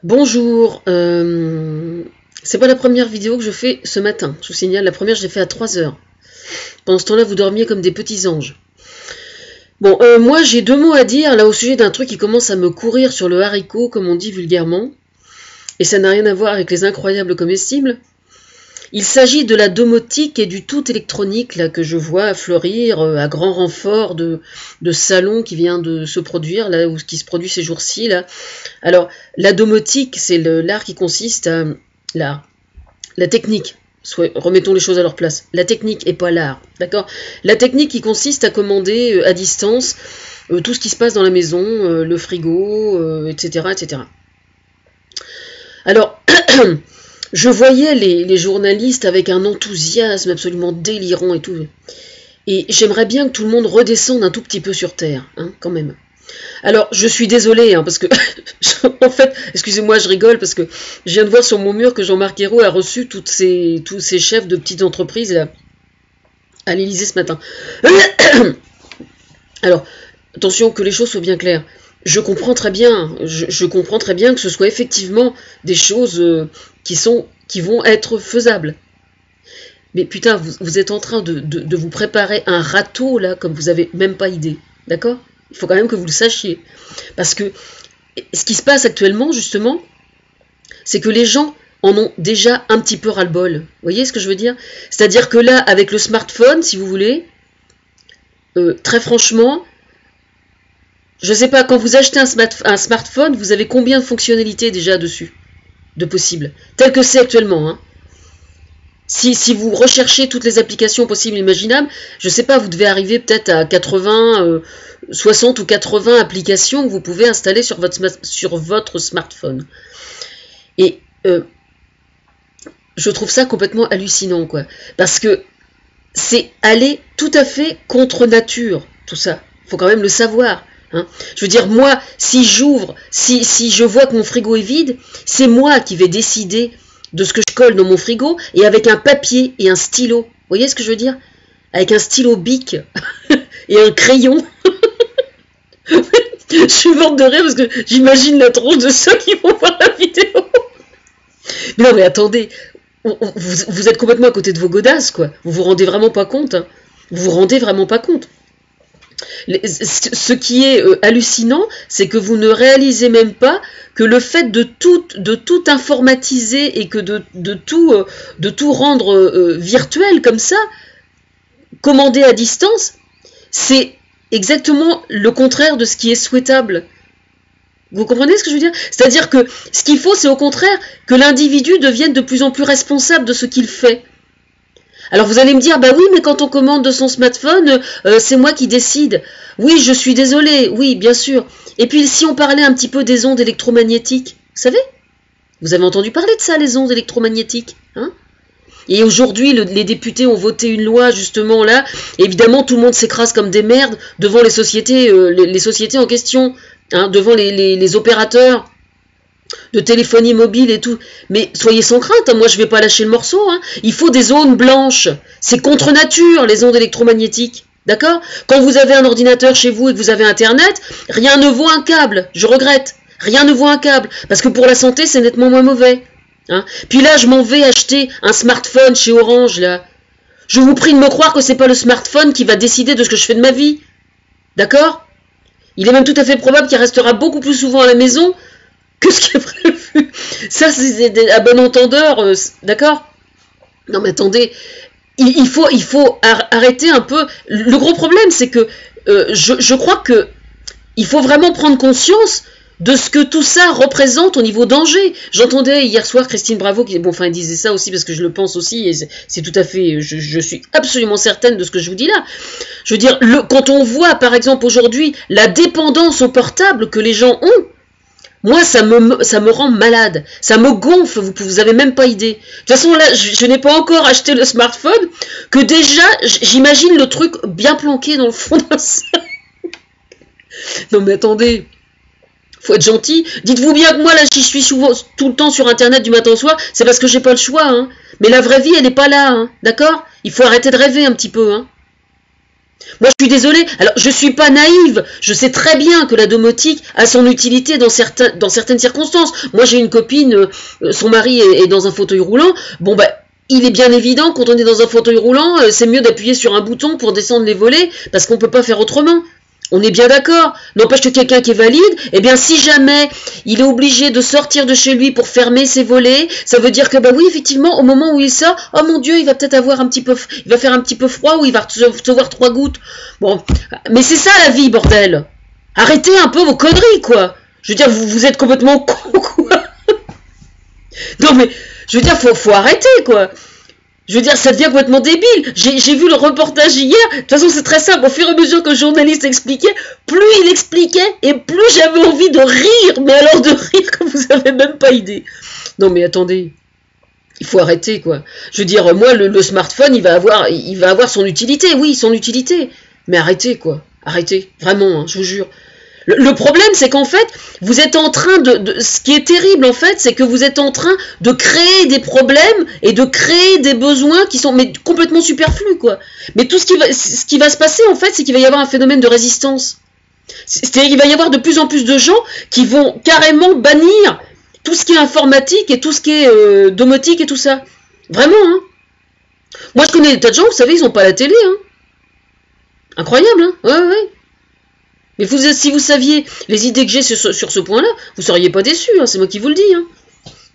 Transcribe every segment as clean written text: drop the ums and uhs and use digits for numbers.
Bonjour, c'est pas la première vidéo que je fais ce matin, je vous signale, la première je l'ai fait à 3 heures. Pendant ce temps-là, vous dormiez comme des petits anges. Bon, moi j'ai deux mots à dire là au sujet d'un truc qui commence à me courir sur le haricot, comme on dit vulgairement, et ça n'a rien à voir avec les incroyables comestibles. Il s'agit de la domotique et du tout électronique là, que je vois fleurir à grand renfort de salons qui vient de se produire, là, ou qui se produit ces jours-ci. Là. Alors, la domotique, c'est l'art qui consiste à... la technique, remettons les choses à leur place. La technique et pas l'art, d'accord? La technique qui consiste à commander à distance tout ce qui se passe dans la maison, le frigo, etc., etc. Alors... Je voyais les journalistes avec un enthousiasme absolument délirant et tout. Et j'aimerais bien que tout le monde redescende un tout petit peu sur Terre, hein, quand même. Alors, je suis désolée, hein, parce que, en fait, excusez-moi, je rigole, parce que je viens de voir sur mon mur que Jean-Marc Ayrault a reçu tous ces chefs de petites entreprises là, à l'Élysée ce matin. Alors, attention que les choses soient bien claires. Je comprends très bien que ce soit effectivement des choses qui vont être faisables. Mais putain, vous êtes en train de vous préparer un râteau, là, comme vous n'avez même pas idée. D'accord? Il faut quand même que vous le sachiez. Parce que ce qui se passe actuellement, justement, c'est que les gens en ont déjà un petit peu ras-le-bol. Vous voyez ce que je veux dire? C'est-à-dire que là, avec le smartphone, si vous voulez, très franchement... Je sais pas, quand vous achetez un smartphone, vous avez combien de fonctionnalités déjà dessus, de possibles, tel que c'est actuellement. Hein. Si vous recherchez toutes les applications possibles et imaginables, je sais pas, vous devez arriver peut-être à 80, 60 ou 80 applications que vous pouvez installer sur votre smartphone. Et je trouve ça complètement hallucinant, quoi. Parce que c'est aller tout à fait contre nature, tout ça. Il faut quand même le savoir. Hein. Je veux dire, moi, si j'ouvre, si je vois que mon frigo est vide, c'est moi qui vais décider de ce que je colle dans mon frigo, et avec un papier et un stylo. Vous voyez ce que je veux dire? Avec un stylo Bic et un crayon. Je suis morte de rire parce que j'imagine la tronche de ceux qui vont voir la vidéo. Mais non, mais attendez, vous êtes complètement à côté de vos godasses, quoi. Vous vous rendez vraiment pas compte. Hein. Vous vous rendez vraiment pas compte. Ce qui est hallucinant, c'est que vous ne réalisez même pas que le fait de tout informatiser et que de tout rendre virtuel comme ça, commander à distance, c'est exactement le contraire de ce qui est souhaitable. Vous comprenez ce que je veux dire? C'est-à-dire que ce qu'il faut, c'est au contraire que l'individu devienne de plus en plus responsable de ce qu'il fait. Alors vous allez me dire, bah oui, mais quand on commande de son smartphone, c'est moi qui décide. Oui, je suis désolée, oui, bien sûr. Et puis si on parlait un petit peu des ondes électromagnétiques, vous savez? Vous avez entendu parler de ça, les ondes électromagnétiques, hein? Et aujourd'hui, les députés ont voté une loi, justement, là. Et évidemment, tout le monde s'écrase comme des merdes devant les sociétés en question, hein, devant les opérateurs de téléphonie mobile et tout. Mais soyez sans crainte, hein, moi je vais pas lâcher le morceau. Hein. Il faut des zones blanches. C'est contre nature, les ondes électromagnétiques. D'accord? Quand vous avez un ordinateur chez vous et que vous avez Internet, rien ne vaut un câble. Je regrette. Rien ne vaut un câble. Parce que pour la santé, c'est nettement moins mauvais. Hein. Puis là, je m'en vais acheter un smartphone chez Orange, là. Je vous prie de me croire que c'est pas le smartphone qui va décider de ce que je fais de ma vie. D'accord? Il est même tout à fait probable qu'il restera beaucoup plus souvent à la maison que ce qui est prévu. Ça, c'est à bon entendeur, d'accord? Non, mais attendez, il faut arrêter un peu. Le gros problème, c'est que je crois que il faut vraiment prendre conscience de ce que tout ça représente au niveau danger. J'entendais hier soir Christine Bravo, qui, bon, enfin, elle disait ça aussi parce que je le pense aussi, et c'est tout à fait, je suis absolument certaine de ce que je vous dis là. Je veux dire, quand on voit, par exemple, aujourd'hui, la dépendance au portable que les gens ont, moi, ça me rend malade. Ça me gonfle, vous avez même pas idée. De toute façon, là, je n'ai pas encore acheté le smartphone, que déjà, j'imagine le truc bien planqué dans le fond d'un sac. Non, mais attendez, faut être gentil. Dites-vous bien que moi, là, si je suis souvent, tout le temps sur Internet du matin au soir, c'est parce que j'ai pas le choix, hein. Mais la vraie vie, elle n'est pas là, hein. D'accord? Il faut arrêter de rêver un petit peu, hein. Moi, je suis désolée. Alors, je suis pas naïve. Je sais très bien que la domotique a son utilité dans certaines circonstances. Moi, j'ai une copine, son mari est dans un fauteuil roulant. Bon, bah, il est bien évident, quand on est dans un fauteuil roulant, c'est mieux d'appuyer sur un bouton pour descendre les volets, parce qu'on peut pas faire autrement. On est bien d'accord. N'empêche que quelqu'un qui est valide, eh bien, si jamais il est obligé de sortir de chez lui pour fermer ses volets, ça veut dire que, bah oui, effectivement, au moment où il sort, oh mon Dieu, il va peut-être avoir il va faire un petit peu froid ou il va recevoir 3 gouttes. Bon. Mais c'est ça la vie, bordel. Arrêtez un peu vos conneries, quoi. Je veux dire, vous êtes complètement con, quoi. Non, mais, je veux dire, faut arrêter, quoi. Je veux dire, ça devient complètement débile. J'ai vu le reportage hier. De toute façon, c'est très simple. Au fur et à mesure que le journaliste expliquait, plus il expliquait et plus j'avais envie de rire. Mais alors de rire que vous avez même pas idée. Non, mais attendez. Il faut arrêter, quoi. Je veux dire, moi, le smartphone, il va avoir son utilité. Oui, son utilité. Mais arrêtez, quoi. Arrêtez. Vraiment, hein, je vous jure. Le problème, c'est qu'en fait, vous êtes en train ce qui est terrible, en fait, c'est que vous êtes en train de créer des problèmes et de créer des besoins qui sont mais complètement superflus, quoi. Mais tout ce qui va se passer, en fait, c'est qu'il va y avoir un phénomène de résistance. C'est-à-dire qu'il va y avoir de plus en plus de gens qui vont carrément bannir tout ce qui est informatique et tout ce qui est domotique et tout ça. Vraiment, hein. Moi, je connais des tas de gens, vous savez, ils n'ont pas la télé, hein. Incroyable, hein. Ouais. Mais si vous saviez les idées que j'ai sur ce point-là, vous seriez pas déçus, hein, c'est moi qui vous le dis. Hein.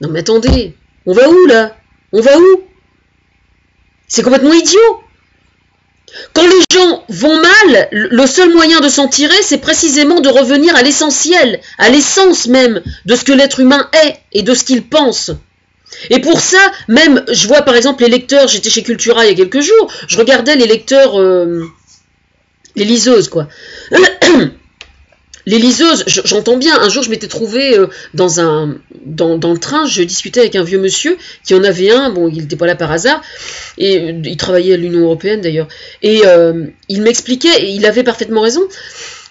Non mais attendez, on va où là? On va où? C'est complètement idiot. Quand les gens vont mal, le seul moyen de s'en tirer, c'est précisément de revenir à l'essentiel, à l'essence même de ce que l'être humain est et de ce qu'il pense. Et pour ça, même, je vois par exemple les lecteurs, j'étais chez Cultura il y a quelques jours, je regardais les lecteurs... les liseuses, quoi. Les liseuses, j'entends bien, un jour je m'étais trouvée dans le train, je discutais avec un vieux monsieur qui en avait un, bon il n'était pas là par hasard, et il travaillait à l'Union Européenne d'ailleurs, et il m'expliquait, et il avait parfaitement raison,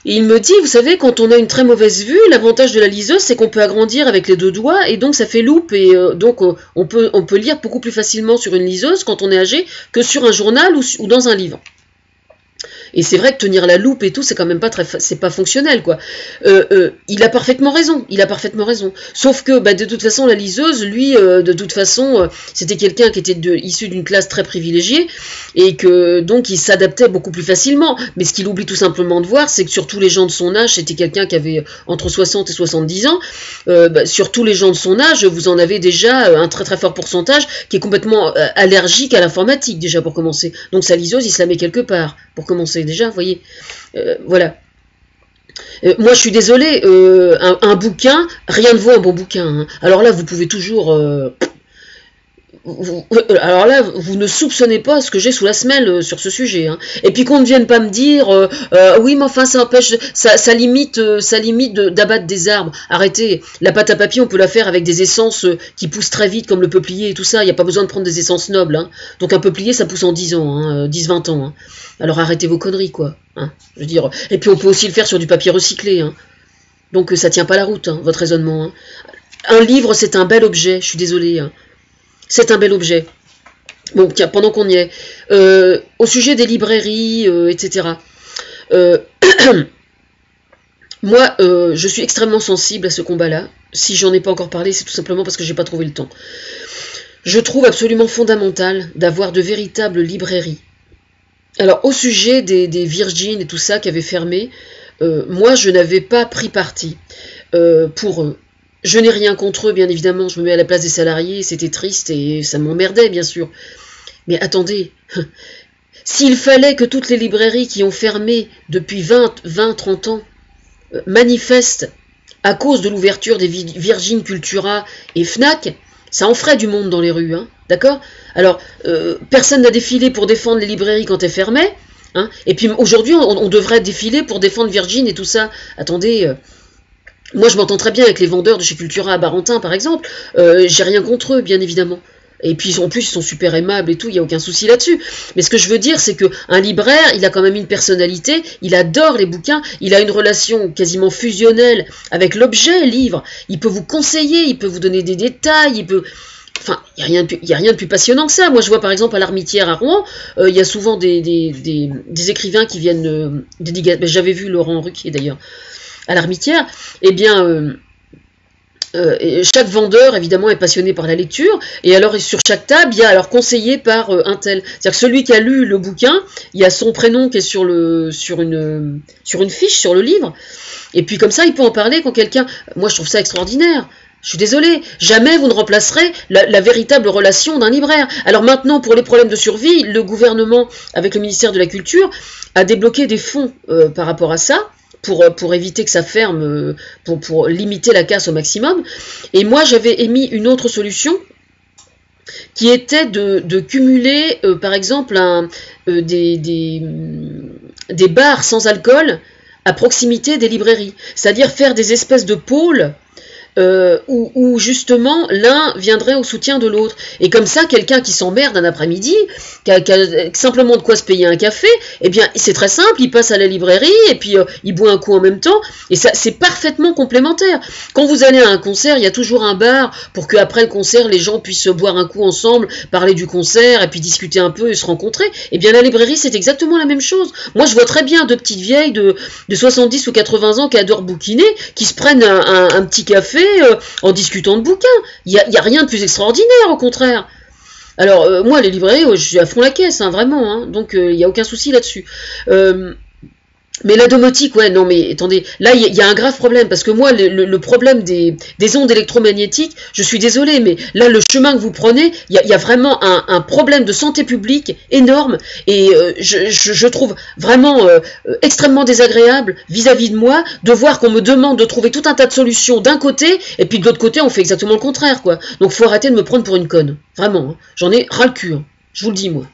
et il me dit, vous savez, quand on a une très mauvaise vue, l'avantage de la liseuse c'est qu'on peut agrandir avec les 2 doigts, et donc ça fait loupe, et donc on peut lire beaucoup plus facilement sur une liseuse quand on est âgé que sur un journal ou dans un livre. Et c'est vrai que tenir la loupe et tout, c'est quand même pas c'est pas fonctionnel, quoi. Il a parfaitement raison, Sauf que, bah, de toute façon, la liseuse, lui, de toute façon, c'était quelqu'un qui était issu d'une classe très privilégiée, et que, donc, il s'adaptait beaucoup plus facilement. Mais ce qu'il oublie tout simplement de voir, c'est que sur tous les gens de son âge, c'était quelqu'un qui avait entre 60 et 70 ans, sur tous les gens de son âge, vous en avez déjà un très très fort pourcentage qui est complètement allergique à l'informatique, déjà, pour commencer. Donc, sa liseuse, il se la met quelque part, pour commencer. Déjà, vous voyez, voilà. Moi, je suis désolée, un bouquin, rien ne vaut un bon bouquin. Hein. Alors là, vous pouvez toujours... alors là, vous ne soupçonnez pas ce que j'ai sous la semelle sur ce sujet. Hein. Et puis qu'on ne vienne pas me dire, oui, mais enfin, ça empêche, ça limite d'abattre des arbres. Arrêtez, la pâte à papier, on peut la faire avec des essences qui poussent très vite, comme le peuplier et tout ça. Il n'y a pas besoin de prendre des essences nobles. Hein. Donc un peuplier, ça pousse en 10 ans, hein, 10-20 ans. Hein. Alors arrêtez vos conneries, quoi. Hein. Je veux dire, et puis on peut aussi le faire sur du papier recyclé. Hein. Donc ça tient pas la route, hein, votre raisonnement. Hein. Un livre, c'est un bel objet, je suis désolée. Hein. C'est un bel objet. Bon, tiens, pendant qu'on y est, au sujet des librairies, etc. Moi, je suis extrêmement sensible à ce combat-là. Si j'en ai pas encore parlé, c'est tout simplement parce que j'ai pas trouvé le temps. Je trouve absolument fondamental d'avoir de véritables librairies. Alors, au sujet des Virgin et tout ça qui avaient fermé, moi, je n'avais pas pris parti pour eux. Je n'ai rien contre eux, bien évidemment, je me mets à la place des salariés, c'était triste et ça m'emmerdait, bien sûr. Mais attendez, s'il fallait que toutes les librairies qui ont fermé depuis 20-30 ans manifestent à cause de l'ouverture des Virgin, Cultura et Fnac, ça en ferait du monde dans les rues, hein, d'accord? Alors, personne n'a défilé pour défendre les librairies quand elles fermaient, hein, et puis aujourd'hui, on devrait défiler pour défendre Virgin et tout ça. Attendez... moi, je m'entends très bien avec les vendeurs de chez Cultura à Barentin, par exemple. J'ai rien contre eux, bien évidemment. Et puis, en plus, ils sont super aimables et tout, il n'y a aucun souci là-dessus. Mais ce que je veux dire, c'est qu'un libraire, il a quand même une personnalité, il adore les bouquins, il a une relation quasiment fusionnelle avec l'objet livre. Il peut vous conseiller, il peut vous donner des détails, Enfin, il n'y a rien de plus passionnant que ça. Moi, je vois par exemple à l'Armitière à Rouen, il y a souvent des écrivains qui viennent dédicacer. J'avais vu Laurent Ruquier d'ailleurs à l'Armitière. Eh bien, et chaque vendeur, évidemment, est passionné par la lecture, et alors sur chaque table, il y a alors conseillé par un tel. C'est-à-dire que celui qui a lu le bouquin, il y a son prénom qui est sur une fiche, sur le livre, et puis comme ça, il peut en parler quand quelqu'un... Moi, je trouve ça extraordinaire. Je suis désolée, jamais vous ne remplacerez la véritable relation d'un libraire. Alors maintenant, pour les problèmes de survie, le gouvernement, avec le ministère de la Culture, a débloqué des fonds par rapport à ça, pour éviter que ça ferme, pour limiter la casse au maximum. Et moi, j'avais émis une autre solution, qui était de cumuler, par exemple, des bars sans alcool à proximité des librairies. C'est-à-dire faire des espèces de pôles où justement l'un viendrait au soutien de l'autre. Et comme ça, quelqu'un qui s'emmerde un après-midi, qui a simplement de quoi se payer un café, eh bien c'est très simple, il passe à la librairie et puis il boit un coup en même temps, et ça c'est parfaitement complémentaire. Quand vous allez à un concert, il y a toujours un bar pour qu'après le concert, les gens puissent boire un coup ensemble, parler du concert et puis discuter un peu et se rencontrer. Eh bien la librairie, c'est exactement la même chose. Moi je vois très bien deux petites vieilles de 70 ou 80 ans qui adorent bouquiner, qui se prennent un petit café en discutant de bouquins. Il y a rien de plus extraordinaire, au contraire. Alors, moi, les librairies, je suis à fond la caisse, hein, vraiment, hein, donc il n'y a aucun souci là-dessus. Mais la domotique, ouais, non, mais attendez, là, il y a un grave problème, parce que moi, le problème des ondes électromagnétiques, je suis désolée, mais là, le chemin que vous prenez, il y a vraiment un problème de santé publique énorme, et je trouve vraiment extrêmement désagréable vis-à-vis de moi, de voir qu'on me demande de trouver tout un tas de solutions d'un côté, et puis de l'autre côté, on fait exactement le contraire, quoi. Donc, faut arrêter de me prendre pour une conne, vraiment, hein. J'en ai ras le cul, hein. Je vous le dis, moi.